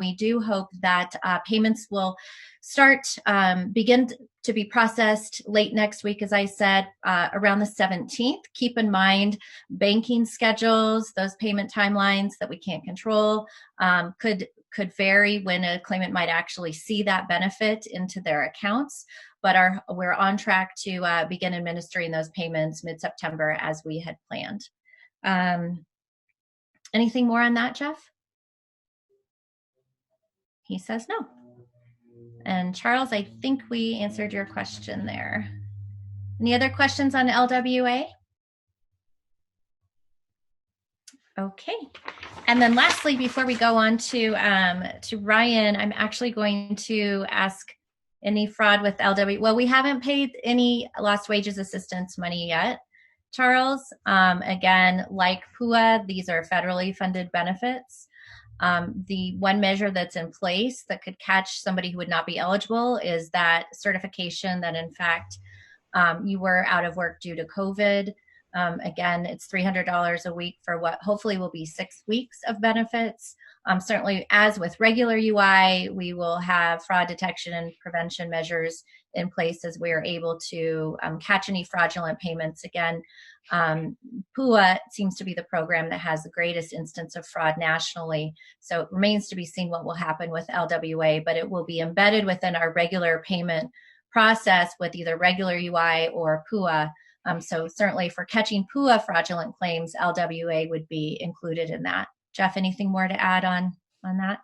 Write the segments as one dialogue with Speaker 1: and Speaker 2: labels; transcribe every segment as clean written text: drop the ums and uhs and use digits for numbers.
Speaker 1: we do hope that payments will begin to be processed late next week, as I said, around the 17th. Keep in mind, banking schedules, those payment timelines that we can't control, could vary when a claimant might actually see that benefit into their accounts. But we're on track to begin administering those payments mid-September as we had planned. Anything more on that, Jeff? He says no. And Charles, I think we answered your question there. Any other questions on LWA? Okay. And then lastly, before we go on to Ryan, I'm actually going to ask any fraud with LW. Well, we haven't paid any lost wages assistance money yet, Charles. Again, like PUA, these are federally funded benefits. The one measure that's in place that could catch somebody who would not be eligible is that certification that in fact you were out of work due to COVID. Again, it's $300 a week for what hopefully will be 6 weeks of benefits. Certainly, as with regular UI, we will have fraud detection and prevention measures in place as we are able to catch any fraudulent payments. Again, PUA seems to be the program that has the greatest instance of fraud nationally. So it remains to be seen what will happen with LWA, but it will be embedded within our regular payment process with either regular UI or PUA. So certainly for catching PUA fraudulent claims, LWA would be included in that. Jeff, anything more to add on that?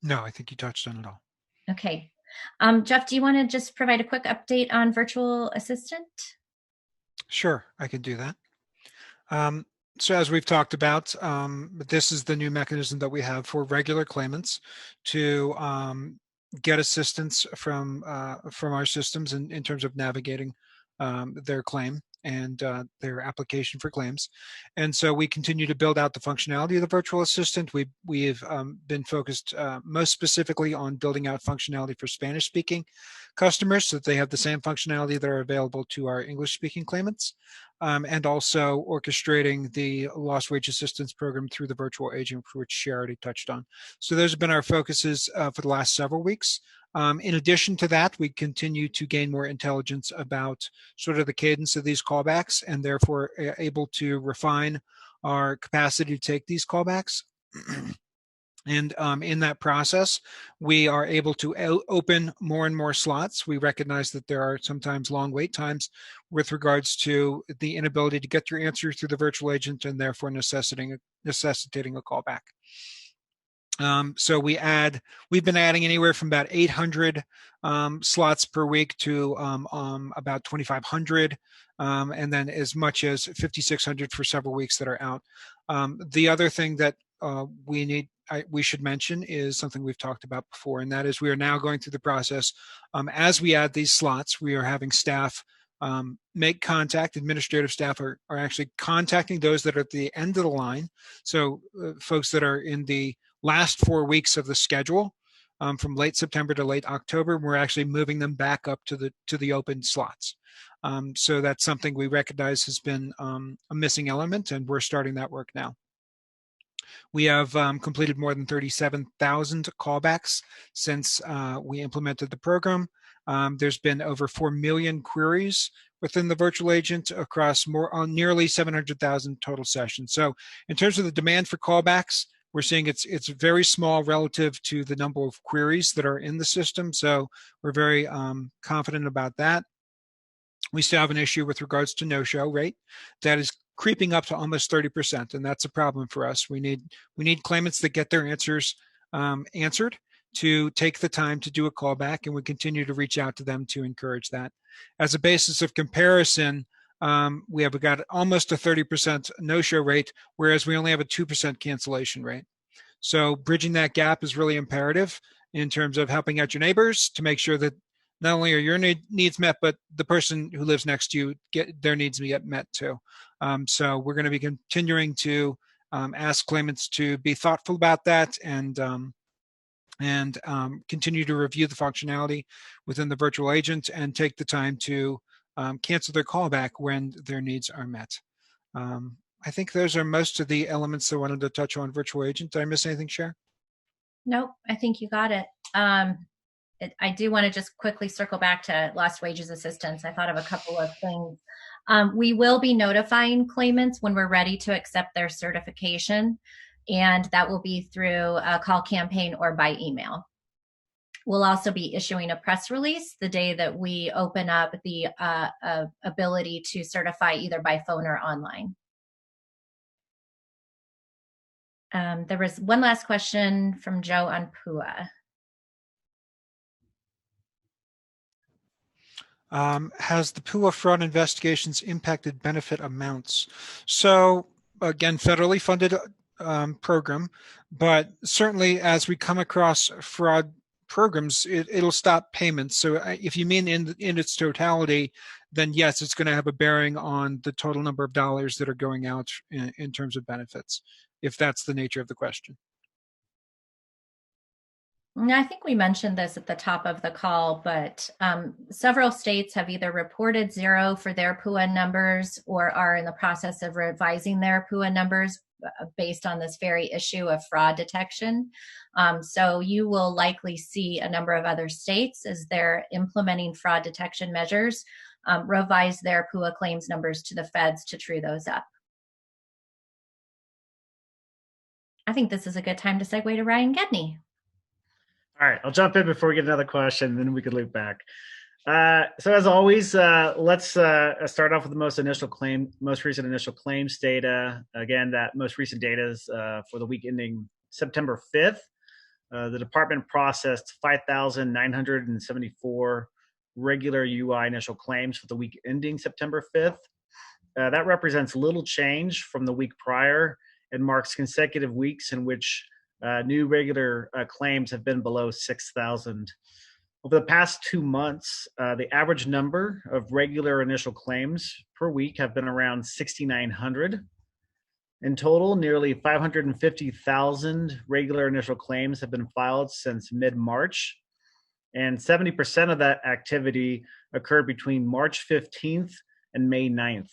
Speaker 2: No, I think you touched on it all.
Speaker 1: Okay. Jeff, do you want to just provide a quick update on virtual assistant?
Speaker 2: Sure, I can do that. So as we've talked about, this is the new mechanism that we have for regular claimants to get assistance from our systems in terms of navigating their claim and their application for claims. And so we continue to build out the functionality of the virtual assistant. We've been focused most specifically on building out functionality for Spanish-speaking customers so that they have the same functionality that are available to our English-speaking claimants, and also orchestrating the lost wage assistance program through the virtual agent, which she already touched on. So those have been our focuses for the last several weeks. In addition to that, we continue to gain more intelligence about sort of the cadence of these callbacks and therefore able to refine our capacity to take these callbacks. And in that process, we are able to open more and more slots. We recognize that there are sometimes long wait times with regards to the inability to get your answer through the virtual agent and therefore necessitating a callback. So we've been adding anywhere from about 800 slots per week to about 2,500, and then as much as 5,600 for several weeks that are out. The other thing that we should mention is something we've talked about before, and that is we are now going through the process. As we add these slots, we are having staff make contact. Administrative staff are actually contacting those that are at the end of the line. So folks that are in the last 4 weeks of the schedule, from late September to late October, we're actually moving them back up to the open slots. So that's something we recognize has been a missing element, and we're starting that work now. We have completed more than 37,000 callbacks since we implemented the program. There's been over 4 million queries within the virtual agent across nearly 700,000 total sessions. So in terms of the demand for callbacks, we're seeing it's very small relative to the number of queries that are in the system. So we're very confident about that. We still have an issue with regards to no-show rate that is creeping up to almost 30%, and that's a problem for us. We need claimants that get their answers answered to take the time to do a callback, and we continue to reach out to them to encourage that. As a basis of comparison, we have got almost a 30% no-show rate, whereas we only have a 2% cancellation rate. So bridging that gap is really imperative in terms of helping out your neighbors to make sure that not only are your needs met, but the person who lives next to you get their needs met too. So we're going to be continuing to ask claimants to be thoughtful about that and continue to review the functionality within the virtual agent and take the time to cancel their callback when their needs are met. I think those are most of the elements I wanted to touch on virtual agent. Did I miss anything, Cher?
Speaker 1: Nope, I think you got it. I do want to just quickly circle back to lost wages assistance. I thought of a couple of things. We will be notifying claimants when we're ready to accept their certification, and that will be through a call campaign or by email. We'll also be issuing a press release the day that we open up the ability to certify either by phone or online. There was one last question from Joe on PUA.
Speaker 2: Has the PUA fraud investigations impacted benefit amounts? So again, federally funded program, but certainly as we come across fraud programs, it'll stop payments. So if you mean in its totality, then yes, it's going to have a bearing on the total number of dollars that are going out in terms of benefits, if that's the nature of the question.
Speaker 1: I think we mentioned this at the top of the call, but several states have either reported zero for their PUA numbers or are in the process of revising their PUA numbers based on this very issue of fraud detection. So you will likely see a number of other states, as they're implementing fraud detection measures, revise their PUA claims numbers to the feds to true those up. I think this is a good time to segue to Ryan Gedney.
Speaker 3: All right, I'll jump in before we get another question, then we can loop back. So as always, let's start off with the most recent initial claims data. Again, that most recent data is for the week ending September 5th. The department processed 5,974 regular UI initial claims for the week ending September 5th. That represents little change from the week prior and marks consecutive weeks in which new regular claims have been below 6,000. Over the past 2 months, the average number of regular initial claims per week have been around 6,900. In total, nearly 550,000 regular initial claims have been filed since mid-March, and 70% of that activity occurred between March 15th and May 9th.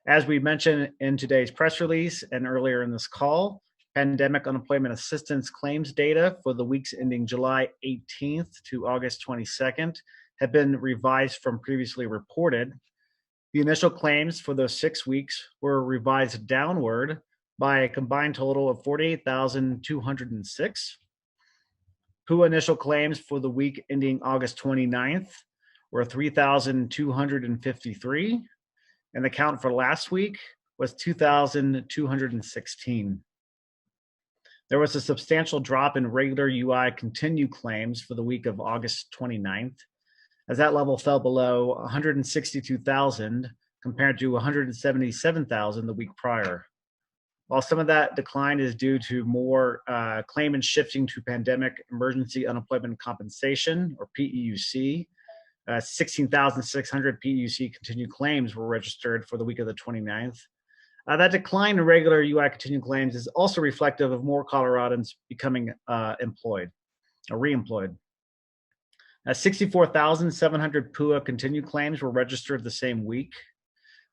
Speaker 3: As we mentioned in today's press release and earlier in this call, pandemic unemployment assistance claims data for the weeks ending July 18th to August 22nd have been revised from previously reported. The initial claims for those 6 weeks were revised downward by a combined total of 48,206. PUA initial claims for the week ending August 29th were 3,253, and the count for last week was 2,216. There was a substantial drop in regular UI continue claims for the week of August 29th, as that level fell below 162,000 compared to 177,000 the week prior. While some of that decline is due to more claimants shifting to pandemic emergency unemployment compensation, or PEUC, 16,600 PEUC continued claims were registered for the week of the 29th. That decline in regular UI continued claims is also reflective of more Coloradans becoming employed or reemployed. 64,700 PUA continued claims were registered the same week,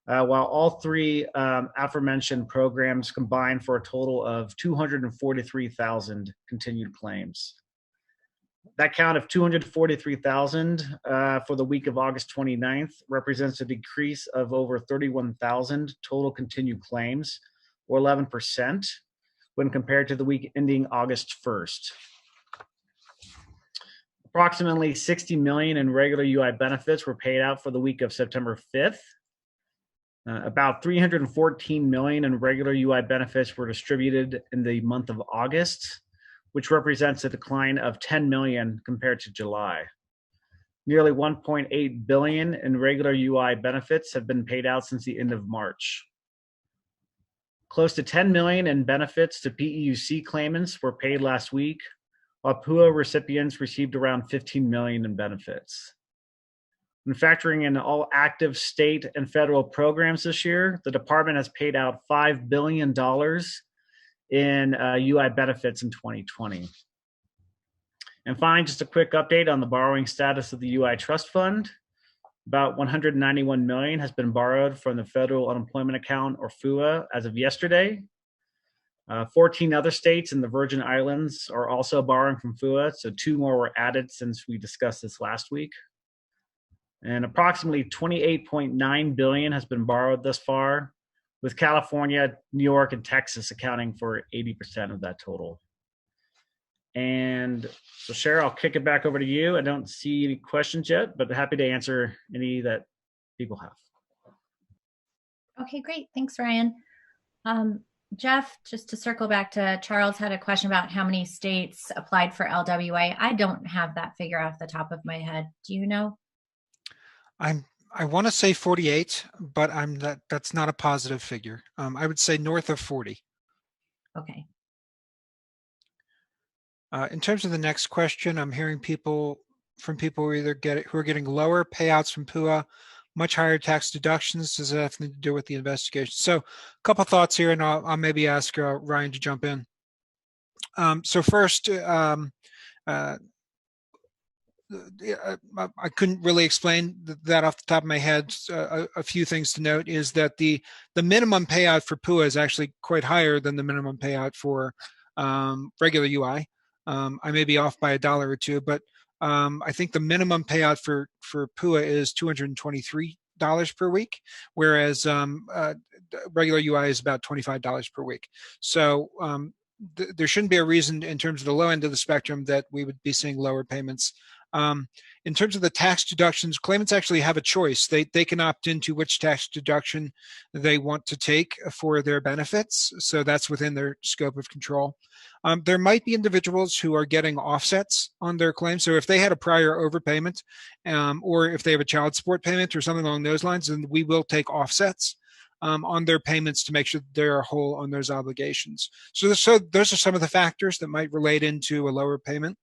Speaker 3: while all three aforementioned programs combined for a total of 243,000 continued claims. That count of 243,000 for the week of August 29th represents a decrease of over 31,000 total continued claims, or 11%, when compared to the week ending August 1st. Approximately 60 million in regular UI benefits were paid out for the week of September 5th. About 314 million in regular UI benefits were distributed in the month of August, which represents a decline of 10 million compared to July. Nearly 1.8 billion in regular UI benefits have been paid out since the end of March. Close to 10 million in benefits to PEUC claimants were paid last week, while PUA recipients received around 15 million in benefits. When factoring in all active state and federal programs this year, the department has paid out $5 billion in UI benefits in 2020. And finally, just a quick update on the borrowing status of the UI Trust Fund. About 191 million has been borrowed from the Federal Unemployment Account, or FUA, as of yesterday. 14 other states and the Virgin Islands are also borrowing from FUA, so 2 more were added since we discussed this last week. And approximately 28.9 billion has been borrowed thus far, with California, New York, and Texas accounting for 80% of that total. And so, Cheryl, I'll kick it back over to you. I don't see any questions yet, but happy to answer any that people have.
Speaker 1: Okay, great. Thanks, Ryan. Jeff, just to circle back to Charles had a question about how many states applied for LWA. I don't have that figure off the top of my head. Do you know?
Speaker 2: I want to say 48, but that's not a positive figure. I would say north of 40.
Speaker 1: Okay.
Speaker 2: In terms of the next question, I'm hearing people who are getting lower payouts from PUA, much higher tax deductions. Does that have anything to do with the investigation? So, a couple thoughts here, and I'll maybe ask Ryan to jump in. So first, I couldn't really explain that off the top of my head. A few things to note is that the minimum payout for PUA is actually quite higher than the minimum payout for regular UI. I may be off by $1 or $2, but I think the minimum payout for PUA is $223 per week, whereas regular UI is about $25 per week. So there shouldn't be a reason in terms of the low end of the spectrum that we would be seeing lower payments. In terms of the tax deductions, claimants actually have a choice. They can opt into which tax deduction they want to take for their benefits, so that's within their scope of control. There might be individuals who are getting offsets on their claim. So if they had a prior overpayment, or if they have a child support payment or something along those lines, then we will take offsets on their payments to make sure they're whole on those obligations. So those are some of the factors that might relate into a lower payment.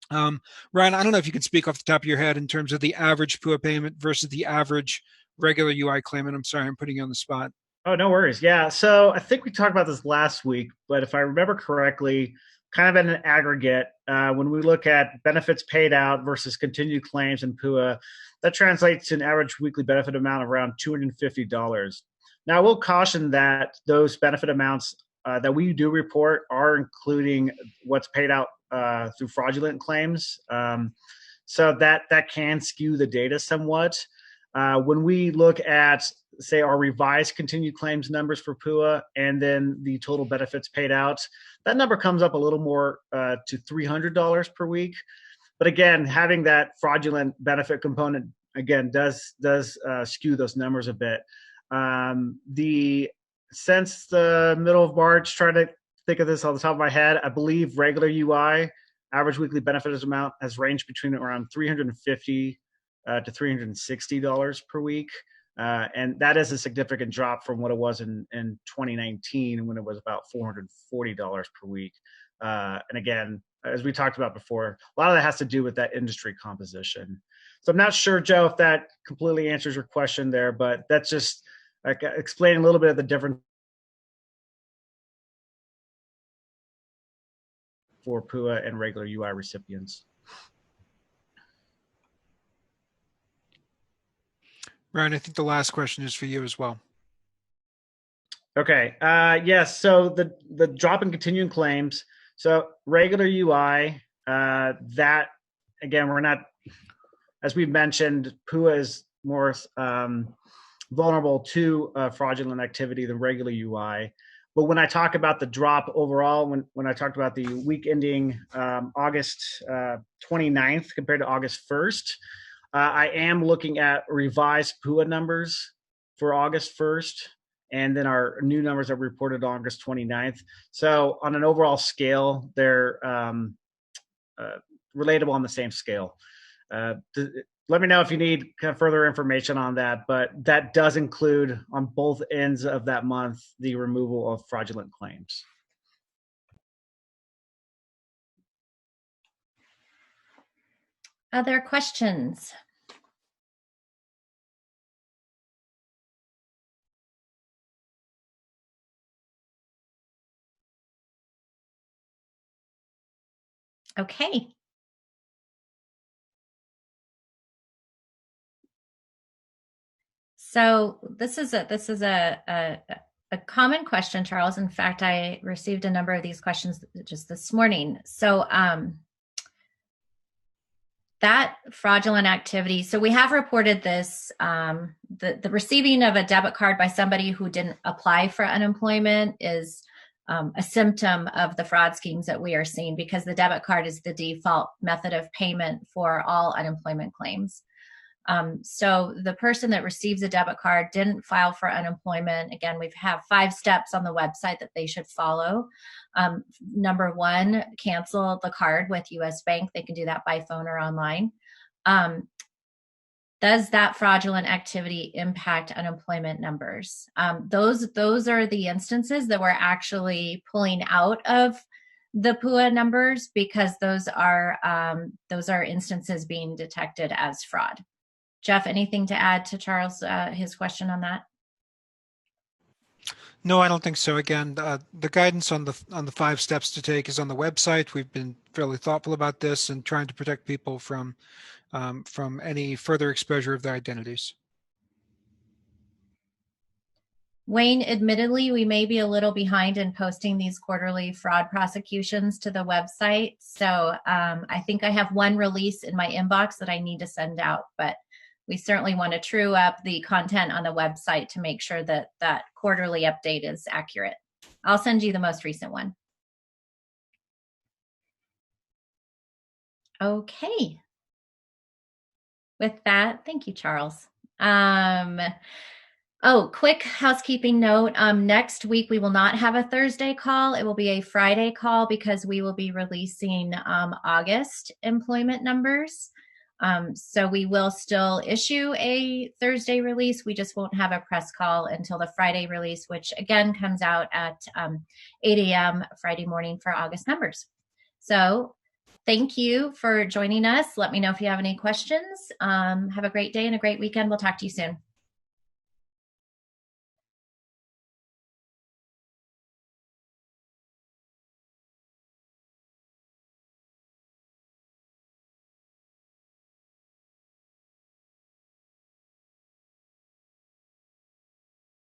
Speaker 2: Ryan, I don't know if you can speak off the top of your head in terms of the average PUA payment versus the average regular UI claimant. I'm sorry, I'm putting you on the spot.
Speaker 3: Oh, no worries. Yeah, so I think we talked about this last week, but if I remember correctly, kind of in an aggregate, when we look at benefits paid out versus continued claims in PUA, that translates to an average weekly benefit amount of around $250. Now, I will caution that those benefit amounts that we do report are including what's paid out through fraudulent claims. So that can skew the data somewhat. When we look at, say, our revised continued claims numbers for PUA and then the total benefits paid out, that number comes up a little more to $300 per week. But again, having that fraudulent benefit component, again, does skew those numbers a bit. Since the middle of March, trying to think of this off the top of my head, I believe regular UI average weekly benefit amount has ranged between around $350 to $360 per week. And that is a significant drop from what it was in 2019 when it was about $440 per week. And again, as we talked about before, a lot of that has to do with that industry composition. So I'm not sure, Joe, if that completely answers your question there, but that's just explaining a little bit of the difference for PUA and regular UI recipients.
Speaker 2: Ryan, I think the last question is for you as well.
Speaker 3: Okay. Yes. So the drop in continuing claims. So regular UI, that again, we're not, as we've mentioned, PUA is more vulnerable to fraudulent activity than regular UI. But when I talk about the drop overall, when I talked about the week ending August 29th compared to August 1st, I am looking at revised PUA numbers for August 1st, and then our new numbers that were reported August 29th. So on an overall scale, they're relatable on the same scale. Let me know if you need kind of further information on that, but that does include on both ends of that month the removal of fraudulent claims.
Speaker 1: Other questions? Okay. So this is a a common question, Charles. In fact, I received a number of these questions just this morning. So that fraudulent activity. So we have reported this, the receiving of a debit card by somebody who didn't apply for unemployment is a symptom of the fraud schemes that we are seeing, because the debit card is the default method of payment for all unemployment claims. So the person that receives a debit card didn't file for unemployment. Again, we have 5 steps on the website that they should follow. Number 1, cancel the card with US Bank. They can do that by phone or online. Does that fraudulent activity impact unemployment numbers? Those are the instances that we're actually pulling out of the PUA numbers, because those are instances being detected as fraud. Jeff, anything to add to Charles, his question on that?
Speaker 2: No, I don't think so. Again, the guidance on the 5 steps to take is on the website. We've been fairly thoughtful about this and trying to protect people from any further exposure of their identities.
Speaker 1: Wayne, admittedly, we may be a little behind in posting these quarterly fraud prosecutions to the website. So I think I have one release in my inbox that I need to send out, but we certainly want to true up the content on the website to make sure that that quarterly update is accurate. I'll send you the most recent one. Okay. With that, thank you, Charles. Oh, quick housekeeping note. Next week, we will not have a Thursday call. It will be a Friday call, because we will be releasing August employment numbers. So we will still issue a Thursday release. We just won't have a press call until the Friday release, which again comes out at 8 a.m. Friday morning for August numbers. So thank you for joining us. Let me know if you have any questions. Have a great day and a great weekend. We'll talk to you soon.